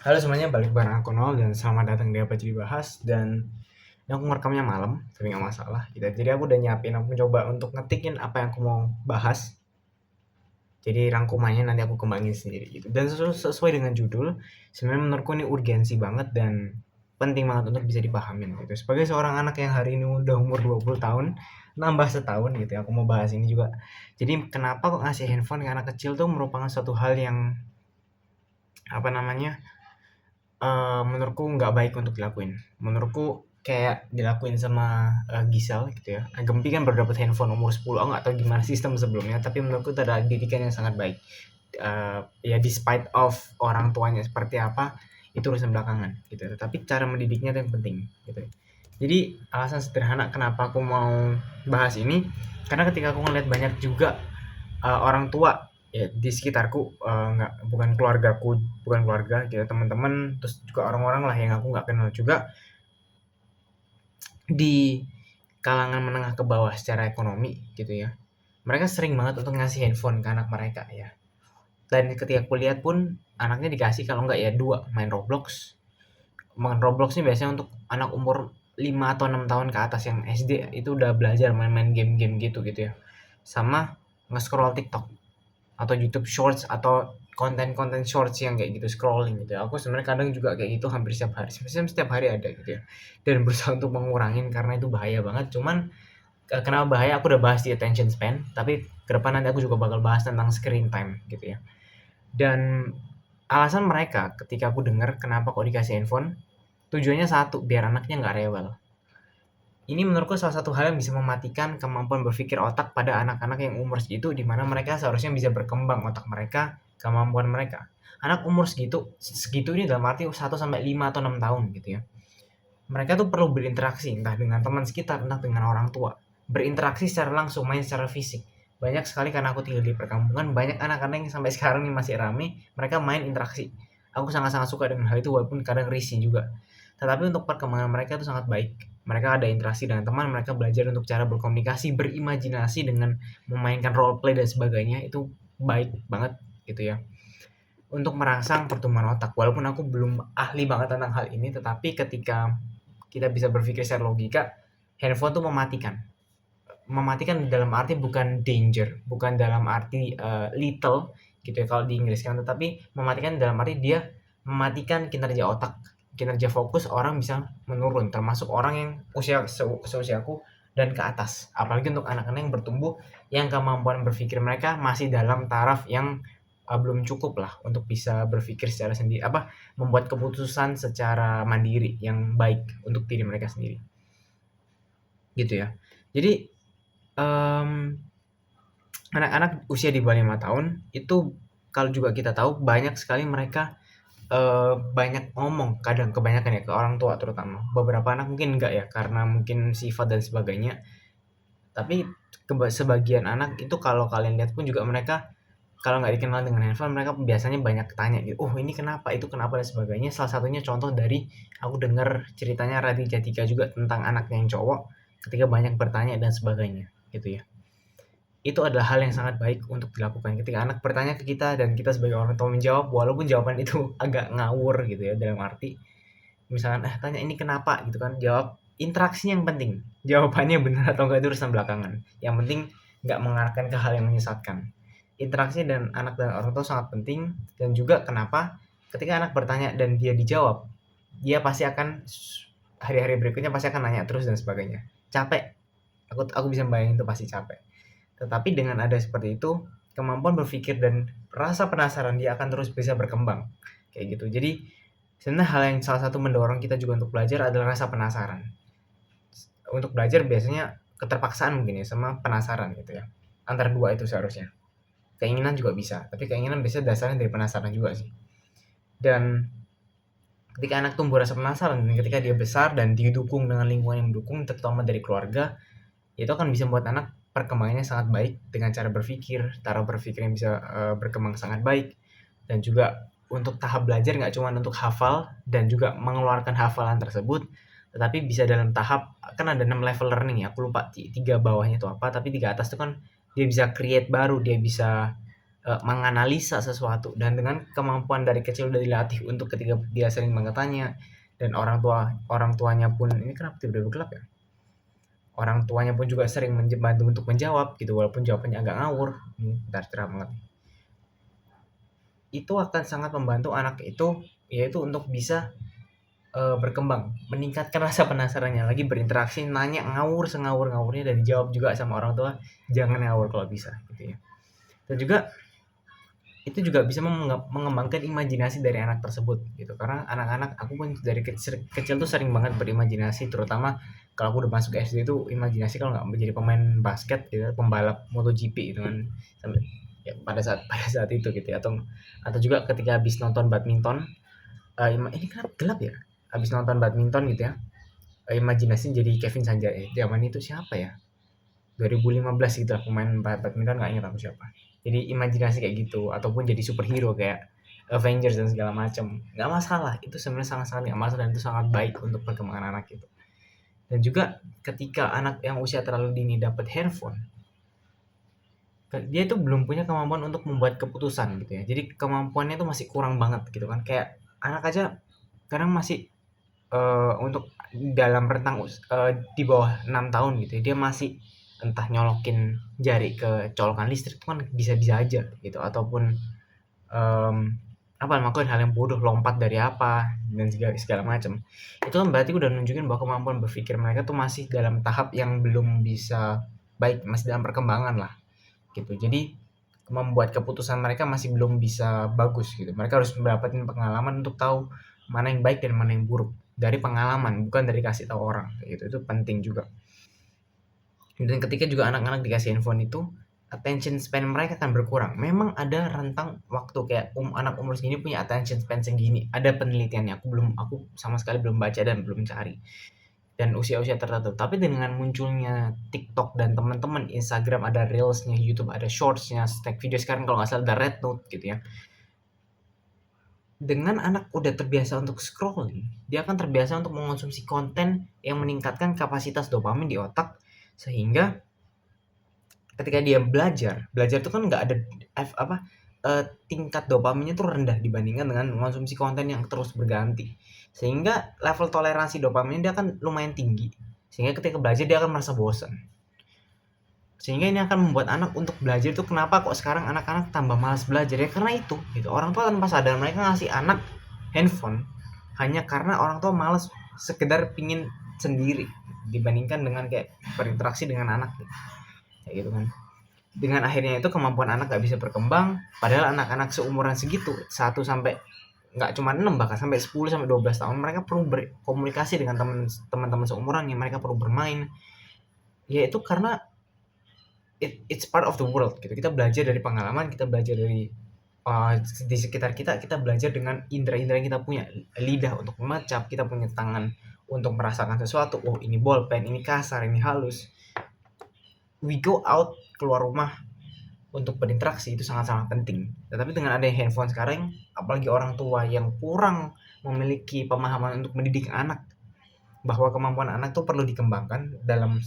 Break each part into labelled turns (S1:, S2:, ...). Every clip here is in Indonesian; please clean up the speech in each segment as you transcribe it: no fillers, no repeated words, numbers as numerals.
S1: Halo semuanya, balik bareng aku Nol dan selamat datang di Apa Jadi Bahas. Dan ini aku ngerekamnya malam, tapi nggak masalah gitu. Jadi aku udah nyiapin, aku mencoba untuk ngetikin apa yang aku mau bahas. Jadi rangkumannya nanti aku kembangin sendiri gitu. Dan sesuai dengan judul, sebenarnya menurutku ini urgensi banget dan penting banget untuk bisa dipahamin gitu. Sebagai seorang anak yang hari ini udah umur 20 tahun, nambah setahun gitu ya, aku mau bahas ini juga. Jadi kenapa kok ngasih handphone ke anak kecil tuh merupakan suatu hal yang apa namanya menurutku nggak baik untuk dilakuin. Menurutku kayak dilakuin sama Gisel gitu ya. Gempi kan baru dapat handphone umur 10, aku nggak tahu gimana sistem sebelumnya, tapi menurutku itu ada didikan yang sangat baik. Ya despite of orang tuanya seperti apa, itu urusan belakangan gitu. Tapi cara mendidiknya itu yang penting gitu. Jadi alasan sederhana kenapa aku mau bahas ini, karena ketika aku ngeliat banyak juga orang tua ya di sekitarku, nggak bukan keluargaku, bukan keluarga gitu, teman-teman, terus juga orang-orang lah yang aku nggak kenal juga di kalangan menengah ke bawah secara ekonomi gitu ya. Mereka sering banget untuk ngasih handphone ke anak mereka ya. Dan ketika aku lihat pun anaknya dikasih, kalau nggak ya dua, main Roblox. Main Roblox ini biasanya untuk anak umur 5 atau 6 tahun ke atas yang SD itu udah belajar main-main game-game gitu gitu ya. Sama nge-scroll TikTok atau YouTube Shorts atau konten-konten shorts yang kayak gitu scrolling gitu ya. Aku sebenarnya kadang juga kayak gitu hampir setiap hari. Sebenarnya setiap hari ada gitu ya. Dan berusaha untuk mengurangin karena itu bahaya banget. Cuman kenapa bahaya aku udah bahas di attention span, tapi ke depan nanti aku juga bakal bahas tentang screen time gitu ya. Dan alasan mereka ketika aku dengar kenapa kok dikasih handphone, tujuannya satu, biar anaknya nggak rewel. Ini menurutku salah satu hal yang bisa mematikan kemampuan berpikir otak pada anak-anak yang umur segitu, di mana mereka seharusnya bisa berkembang otak mereka, kemampuan mereka. Anak umur segitu, segitu ini dalam arti 1 sampai 5 atau 6 tahun gitu ya. Mereka tuh perlu berinteraksi entah dengan teman sekitar, entah dengan orang tua. Berinteraksi secara langsung, main secara fisik. Banyak sekali karena aku tinggal di perkampungan, banyak anak-anak yang sampai sekarang ini masih rame, mereka main interaksi. Aku sangat-sangat suka dengan hal itu walaupun kadang risih juga. Tetapi untuk perkembangan mereka itu sangat baik. Mereka ada interaksi dengan teman, mereka belajar untuk cara berkomunikasi, berimajinasi dengan memainkan role play dan sebagainya, itu baik banget gitu ya. Untuk merangsang pertumbuhan otak. Walaupun aku belum ahli banget tentang hal ini, tetapi ketika kita bisa berpikir secara logika, handphone tuh mematikan. Mematikan dalam arti bukan danger, bukan dalam arti little gitu ya kalau di Inggris kan, tetapi mematikan dalam arti dia mematikan kinerja otak, kinerja fokus orang bisa menurun, termasuk orang yang seusiaku dan ke atas. Apalagi untuk anak-anak yang bertumbuh, yang kemampuan berpikir mereka masih dalam taraf yang belum cukup lah untuk bisa berpikir secara sendiri, membuat keputusan secara mandiri yang baik untuk diri mereka sendiri gitu ya. Jadi anak-anak usia di bawah 5 tahun itu, kalau juga kita tahu banyak sekali mereka banyak ngomong, kadang kebanyakan ya ke orang tua terutama. Beberapa anak mungkin enggak ya karena mungkin sifat dan sebagainya, tapi sebagian anak itu kalau kalian lihat pun juga mereka kalau nggak dikenal dengan handphone, mereka biasanya banyak tanya gitu, oh ini kenapa, itu kenapa dan sebagainya. Salah satunya contoh dari aku dengar ceritanya Raditya Dika juga tentang anaknya yang cowok, ketika banyak bertanya dan sebagainya gitu ya. Itu adalah hal yang sangat baik untuk dilakukan ketika anak bertanya ke kita dan kita sebagai orang tua menjawab, walaupun jawaban itu agak ngawur gitu ya, dalam arti misalkan tanya ini kenapa gitu kan, jawab, interaksinya yang penting, jawabannya benar atau enggak itu urusan belakangan, yang penting nggak mengarahkan ke hal yang menyesatkan. Interaksi dan anak dan orang tua sangat penting. Dan juga kenapa ketika anak bertanya dan dia dijawab, dia pasti akan hari-hari berikutnya pasti akan nanya terus dan sebagainya. Capek, aku bisa bayangin itu pasti capek. Tetapi dengan ada seperti itu, kemampuan berpikir dan rasa penasaran dia akan terus bisa berkembang kayak gitu. Jadi sebenarnya hal yang salah satu mendorong kita juga untuk belajar adalah rasa penasaran. Untuk belajar biasanya keterpaksaan mungkin ya, sama penasaran gitu ya, antara dua itu seharusnya. Keinginan juga bisa, tapi keinginan biasanya dasarnya dari penasaran juga sih. Dan ketika anak tumbuh rasa penasaran dan ketika dia besar dan didukung dengan lingkungan yang mendukung, terutama dari keluarga, itu akan bisa membuat anak perkembangannya sangat baik dengan cara berpikir yang bisa berkembang sangat baik. Dan juga untuk tahap belajar nggak cuma untuk hafal dan juga mengeluarkan hafalan tersebut, tetapi bisa dalam tahap, kan ada 6 level learning ya, aku lupa 3 bawahnya itu apa, tapi 3 atas itu kan dia bisa create baru, dia bisa menganalisa sesuatu, dan dengan kemampuan dari kecil udah dilatih untuk ketika dia sering bertanya, dan orang tuanya pun ini kenapa tiba-tiba gelap ya? Orang tuanya pun juga sering bantu untuk menjawab gitu, walaupun jawabannya agak ngawur. Bentar, cerah banget. Itu akan sangat membantu anak itu, yaitu untuk bisa berkembang, meningkatkan rasa penasarannya lagi, berinteraksi, nanya ngawur sengawur-ngawurnya, dan dijawab juga sama orang tua, jangan ngawur kalau bisa gitu ya. Dan juga itu juga bisa mengembangkan imajinasi dari anak tersebut gitu, karena anak-anak, aku pun dari kecil tuh sering banget berimajinasi, terutama kalau aku udah masuk SD itu imajinasi kalau nggak menjadi pemain basket gitu, pembalap MotoGP gitu kan, sampai ya pada saat itu gitu ya, atau juga ketika habis nonton badminton, ini kenapa gelap ya, habis nonton badminton gitu ya, imajinasi jadi Kevin Sanjaya, zaman itu siapa ya, 2015 gitu lah, pemain badminton, nggak ingat aku siapa. Jadi imajinasi kayak gitu, ataupun jadi superhero kayak Avengers dan segala macam, nggak masalah, itu sebenarnya sangat-sangat nggak masalah, dan itu sangat baik untuk perkembangan anak itu. Dan juga ketika anak yang usia terlalu dini dapat handphone, dia itu belum punya kemampuan untuk membuat keputusan gitu ya, jadi kemampuannya itu masih kurang banget gitu kan, kayak anak aja kadang masih untuk dalam rentang di bawah 6 tahun gitu ya, dia masih entah nyolokin jari ke colokan listrik itu kan bisa-bisa aja gitu, ataupun mmm, melakukan hal yang bodoh, lompat dari apa dan segala macam. Itu kan berarti udah nunjukin bahwa kemampuan berpikir mereka tuh masih dalam tahap yang belum bisa baik, masih dalam perkembangan lah gitu. Jadi membuat keputusan mereka masih belum bisa bagus gitu. Mereka harus mendapatkan pengalaman untuk tahu mana yang baik dan mana yang buruk dari pengalaman, bukan dari kasih tahu orang gitu. Itu penting juga. Dan ketika juga anak-anak dikasih handphone itu, attention span mereka akan berkurang. Memang ada rentang waktu kayak anak umur segini punya attention span segini. Ada penelitiannya. Aku sama sekali belum baca dan belum cari. Dan usia-usia tertentu. Tapi dengan munculnya TikTok dan teman-teman Instagram, ada Reels-nya, YouTube ada Shorts-nya, stack video, sekarang kalau nggak salah ada Red Note gitu ya. Dengan anak udah terbiasa untuk scrolling, dia akan terbiasa untuk mengonsumsi konten yang meningkatkan kapasitas dopamin di otak, sehingga ketika dia belajar itu kan nggak ada tingkat dopaminnya tuh rendah dibandingkan dengan mengonsumsi konten yang terus berganti, sehingga level toleransi dopamin dia akan lumayan tinggi, sehingga ketika belajar dia akan merasa bosan, sehingga ini akan membuat anak untuk belajar itu, kenapa kok sekarang anak-anak tambah malas belajar ya, karena itu gitu, orang tua tanpa sadar mereka ngasih anak handphone hanya karena orang tua malas sekedar pingin sendiri dibandingkan dengan kayak berinteraksi dengan anak gitu. Kayak gitu kan, dengan akhirnya itu kemampuan anak gak bisa berkembang, padahal anak-anak seumuran segitu 1 sampai nggak cuma 6, bahkan sampai 10 sampai 12 tahun mereka perlu berkomunikasi dengan teman-teman seumuran yang mereka perlu bermain, yaitu karena it's part of the world gitu. Kita belajar dari pengalaman, kita belajar dari di sekitar kita, kita belajar dengan indera-indera yang kita punya, lidah untuk memecap, kita punya tangan untuk merasakan sesuatu, oh ini bolpen, ini kasar, ini halus. We go out, keluar rumah untuk berinteraksi, itu sangat-sangat penting. Tetapi dengan adanya handphone sekarang, apalagi orang tua yang kurang memiliki pemahaman untuk mendidik anak, bahwa kemampuan anak tuh perlu dikembangkan dalam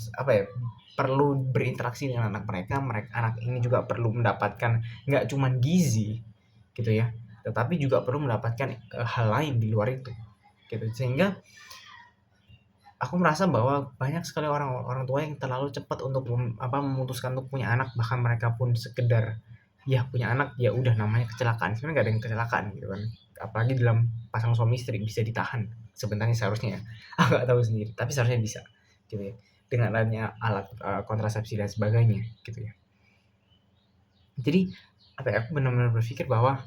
S1: perlu berinteraksi dengan anak mereka. Anak ini juga perlu mendapatkan nggak cuma gizi gitu ya, tetapi juga perlu mendapatkan hal lain di luar itu gitu. Sehingga aku merasa bahwa banyak sekali orang tua yang terlalu cepat untuk memutuskan untuk punya anak, bahkan mereka pun sekedar ya punya anak ya udah namanya kecelakaan, sebenarnya nggak ada yang kecelakaan gitu kan, apalagi dalam pasang suami istri bisa ditahan sebenarnya seharusnya ya. Aku nggak tahu sendiri, tapi seharusnya bisa gitu ya, dengan adanya alat kontrasepsi dan sebagainya gitu ya. Jadi aku benar-benar berpikir bahwa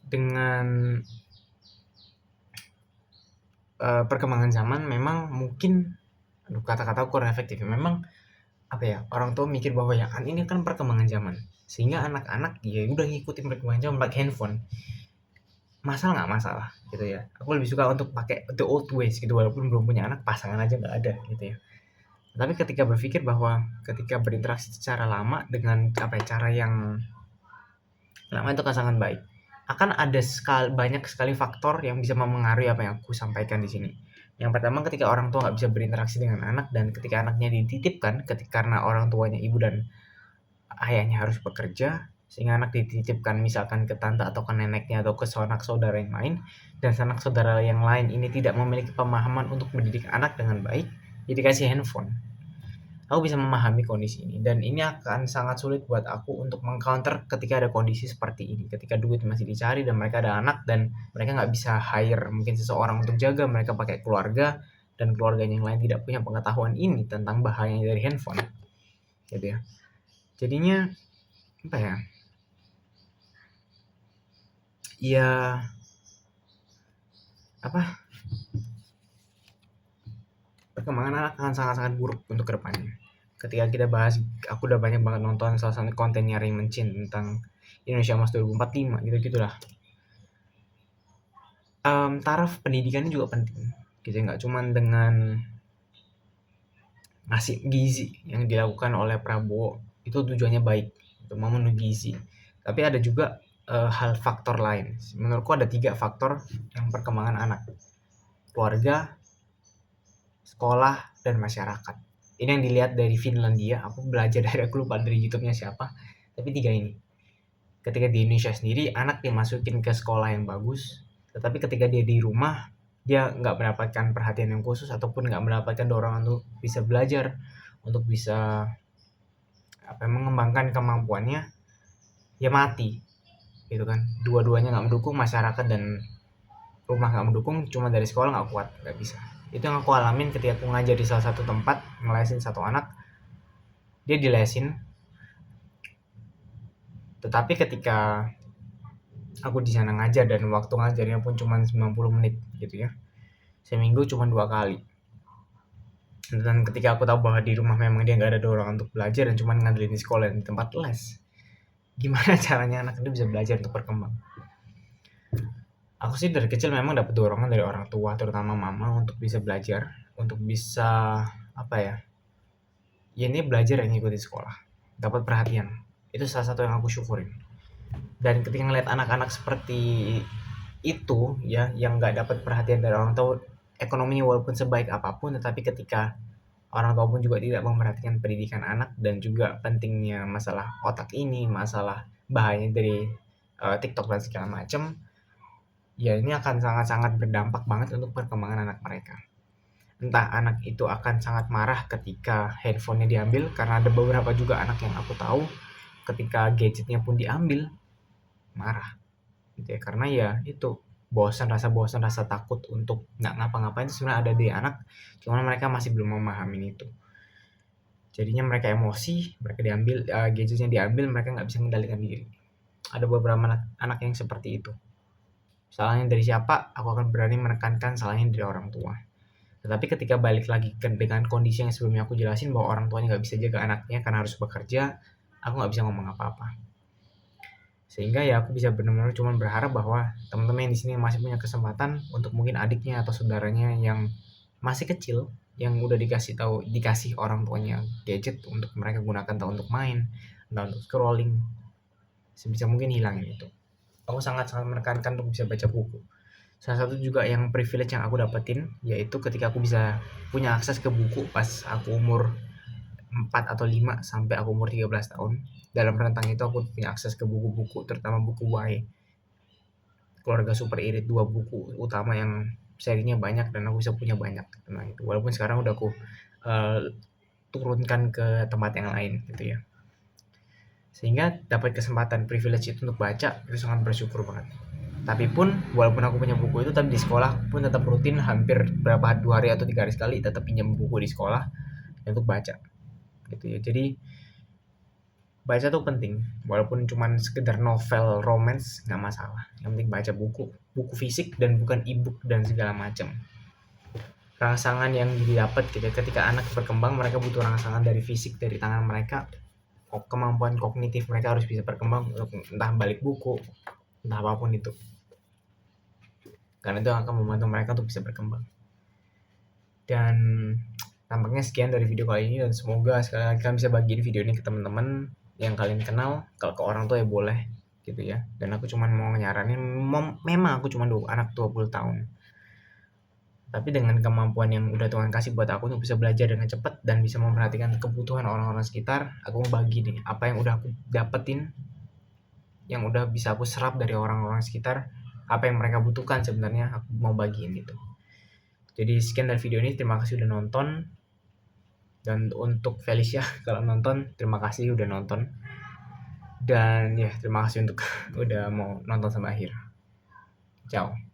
S1: dengan perkembangan zaman memang mungkin, kata-kata kurang efektif ya, memang orang tua mikir bahwa ya kan ini kan perkembangan zaman, sehingga anak-anak ya udah ngikutin perkembangan zaman pakai handphone. Masalah nggak masalah gitu ya, aku lebih suka untuk pakai the old ways gitu, walaupun belum punya anak, pasangan aja nggak ada gitu ya. Tapi ketika berpikir bahwa ketika berinteraksi secara lama dengan cara yang lama, itu akan sangat baik. Akan ada banyak sekali faktor yang bisa mempengaruhi apa yang aku sampaikan di sini. Yang pertama, ketika orang tua nggak bisa berinteraksi dengan anak, dan ketika anaknya dititipkan, karena orang tuanya, ibu dan ayahnya harus bekerja, sehingga anak dititipkan misalkan ke tante atau ke neneknya atau ke sanak saudara yang lain, dan sanak saudara yang lain ini tidak memiliki pemahaman untuk mendidik anak dengan baik, ya dikasih handphone. Aku bisa memahami kondisi ini, dan ini akan sangat sulit buat aku untuk mengcounter ketika ada kondisi seperti ini, ketika duit masih dicari dan mereka ada anak dan mereka nggak bisa hire mungkin seseorang untuk jaga, mereka pakai keluarga dan keluarganya yang lain tidak punya pengetahuan ini tentang bahayanya dari handphone, gitu ya. Jadinya apa ya? Ya apa? Perkembangan anak akan sangat-sangat buruk untuk kedepannya. Ketika kita bahas, aku udah banyak banget nonton salah satu kontennya Raymond Chin tentang Indonesia Emas 2045 gitu-gitulah. Taraf pendidikannya juga penting, gitu. Nggak cuman dengan ngasih gizi yang dilakukan oleh Prabowo itu tujuannya baik untuk memenuhi gizi, tapi ada juga hal faktor lain. Menurutku ada 3 faktor yang perkembangan anak: keluarga, sekolah, dan masyarakat. Ini yang dilihat dari Finlandia. Aku belajar dari, aku lupa dari YouTube-nya siapa, tapi 3 ini. Ketika di Indonesia sendiri anak dimasukin ke sekolah yang bagus, tetapi ketika dia di rumah dia nggak mendapatkan perhatian yang khusus ataupun nggak mendapatkan dorongan untuk bisa belajar, untuk bisa mengembangkan kemampuannya, ya mati gitu kan. Dua-duanya nggak mendukung, masyarakat dan rumah nggak mendukung, cuma dari sekolah nggak kuat, nggak bisa. Itu yang aku alamin ketika aku ngajar di salah satu tempat, ngelesin satu anak. Dia dilesin, tetapi ketika aku di sana ngajar dan waktu ngajarnya pun cuma 90 menit gitu ya, seminggu cuma 2 kali. Dan ketika aku tahu bahwa di rumah memang dia nggak ada dorongan untuk belajar dan cuma ngandelin di sekolah dan di tempat les, gimana caranya anak itu bisa belajar untuk berkembang? Aku sih dari kecil memang dapat dorongan dari orang tua, terutama mama, untuk bisa belajar, untuk bisa apa ya, ya ini belajar yang ngikutin sekolah, dapat perhatian. Itu salah satu yang aku syukurin. Dan ketika ngeliat anak-anak seperti itu ya, yang nggak dapat perhatian dari orang tua, ekonominya walaupun sebaik apapun, tetapi ketika orang tua pun juga tidak memperhatikan pendidikan anak dan juga pentingnya masalah otak ini, masalah bahaya dari TikTok dan segala macam, ya ini akan sangat-sangat berdampak banget untuk perkembangan anak mereka. Entah anak itu akan sangat marah ketika handphonenya diambil, karena ada beberapa juga anak yang aku tahu ketika gadgetnya pun diambil marah gitu ya, karena ya itu bosan, rasa takut untuk nggak ngapa-ngapain itu sebenarnya ada di anak, cuman mereka masih belum memahami itu. Jadinya mereka emosi, mereka diambil gadgetnya diambil, mereka nggak bisa mengendalikan diri. Ada beberapa anak yang seperti itu. Salahnya dari siapa? Aku akan berani menekankan salahnya dari orang tua. Tetapi ketika balik lagi dengan kondisi yang sebelumnya aku jelasin, bahwa orang tuanya nggak bisa jaga anaknya karena harus bekerja, aku nggak bisa ngomong apa-apa. Sehingga ya aku bisa benar-benar cuma berharap bahwa teman-teman yang di sini masih punya kesempatan untuk mungkin adiknya atau saudaranya yang masih kecil, yang udah dikasih orang tuanya gadget untuk mereka gunakan, entah untuk main, entah untuk scrolling, sebisa mungkin hilangin itu. Aku sangat-sangat menekankan untuk bisa baca buku. Salah satu juga yang privilege yang aku dapetin, yaitu ketika aku bisa punya akses ke buku pas aku umur 4 atau 5 sampai aku umur 13 tahun. Dalam rentang itu aku punya akses ke buku-buku, terutama buku Y, Keluarga Super Irit, 2 buku utama yang serinya banyak dan aku bisa punya banyak. Nah itu, walaupun sekarang udah aku turunkan ke tempat yang lain gitu ya. Sehingga dapat kesempatan privilege itu untuk baca, itu sangat bersyukur banget. Tapi pun walaupun aku punya buku itu, tapi di sekolah pun tetap rutin hampir 2 hari atau 3 hari sekali tetap pinjam buku di sekolah untuk baca gitu ya. Jadi baca tuh penting, walaupun cuman sekedar novel romance nggak masalah, yang penting baca buku fisik dan bukan ebook dan segala macam. Rangsangan yang didapat ketika anak berkembang, mereka butuh rangsangan dari fisik, dari tangan mereka. Kemampuan kognitif mereka harus bisa berkembang, entah balik buku, entah apapun itu, karena itu akan membantu mereka untuk bisa berkembang. Dan tampaknya sekian dari video kali ini, dan semoga sekali lagi kalian bisa bagiin video ini ke teman-teman yang kalian kenal. Kalau ke orang tua ya boleh gitu ya. Dan aku cuma mau nyaranin, memang aku cuma anak 20 tahun, tapi dengan kemampuan yang udah Tuhan kasih buat aku untuk bisa belajar dengan cepat dan bisa memperhatikan kebutuhan orang-orang sekitar, aku mau bagi nih apa yang udah aku dapetin yang udah bisa aku serap dari orang-orang sekitar, apa yang mereka butuhkan sebenarnya aku mau bagiin gitu. Jadi sekian dari video ini, terima kasih udah nonton. Dan untuk Felicia kalau nonton, terima kasih udah nonton. Dan ya terima kasih untuk udah mau nonton sampai akhir. Ciao.